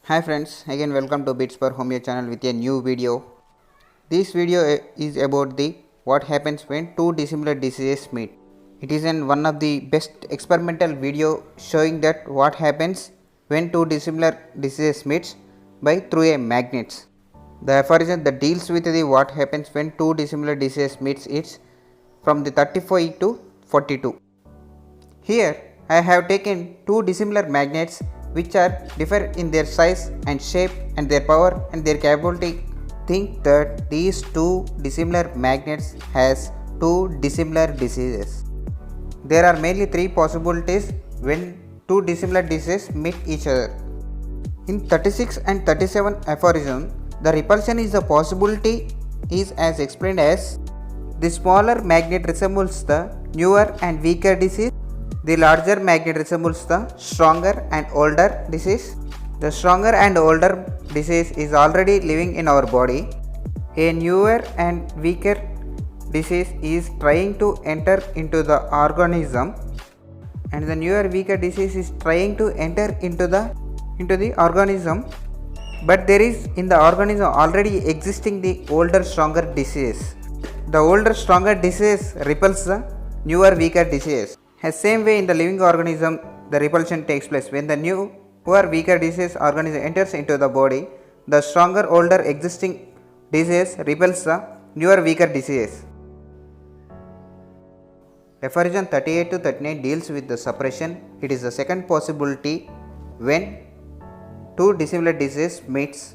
Hi friends, again welcome to Bits for Homeo channel with a new video. This video is about the what happens when two dissimilar diseases meet. It is one of the best experimental video showing that what happens when two dissimilar diseases meets by through a magnets. The aphorism that deals with the what happens when two dissimilar diseases meets is from the 35 to 42. Here I have taken two dissimilar magnets which are differ in their size and shape and their power and their capability. Think that these two dissimilar magnets has two dissimilar diseases. There are mainly three possibilities when two dissimilar diseases meet each other. In 36 and 37 aphorism, the repulsion is the possibility is as explained as the smaller magnet resembles the newer and weaker disease. The larger magnet resembles the stronger and older disease. The stronger and older disease is already living in our body. A newer and weaker disease is trying to enter into the organism, and the newer weaker disease is trying to enter into the organism, but there is in the organism already existing the older stronger disease. The older stronger disease repels the newer weaker disease. As same way in the living organism, the repulsion takes place when the newer weaker disease organism enters into the body. The stronger older existing disease repels the newer weaker disease. Aphorism 38 to 39 deals with the suppression. It is the second possibility when two dissimilar diseases meets.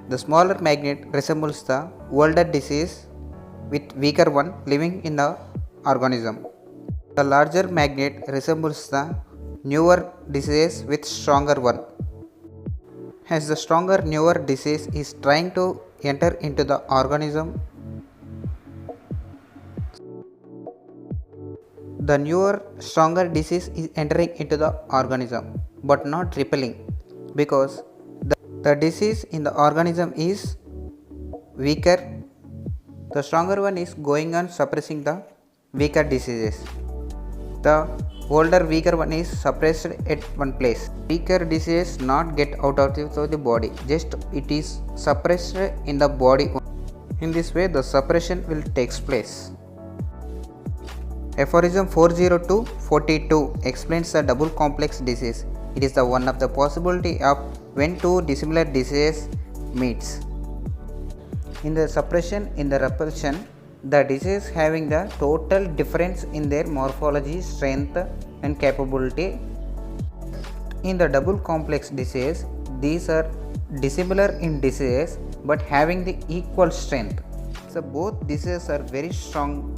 The smaller magnet resembles the older disease with weaker one living in the organism. The larger magnet resembles the newer disease with stronger one. As the stronger newer disease is trying to enter into the organism, the newer stronger disease is entering into the organism but not repelling, because the disease in the organism is weaker. The stronger one is going on suppressing the weaker diseases. The older weaker one is suppressed at one place. Weaker disease not get out of the body, just it is suppressed in the body. In this way the suppression will takes place. Aphorism 402 42 explains the double complex disease. It is the one of the possibility of when two dissimilar diseases meets. In the suppression, in the repulsion, the disease having the total difference in their morphology, strength and capability. In the double complex disease, these are dissimilar in disease but having the equal strength. So both diseases are very strong.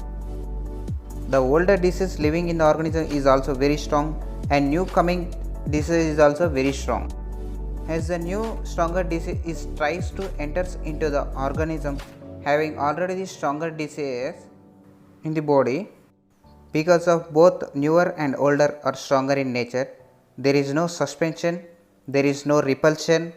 The older disease living in the organism is also very strong, and new coming disease is also very strong. As the new stronger disease tries to enter into the organism having already the stronger disease in the body, because of both newer and older are stronger in nature, there is no suspension, there is no repulsion.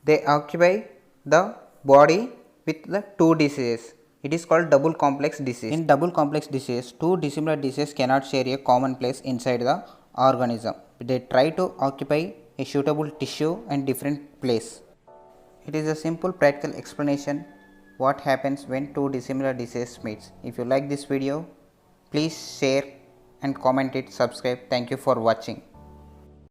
They occupy the body with the two diseases. It is called double complex disease. In double complex disease, two dissimilar diseases cannot share a common place inside the organism. They try to occupy a suitable tissue and different place. It is a simple practical explanation what happens when two dissimilar diseases meets. If you like this video, please share and comment it, subscribe. Thank you for watching.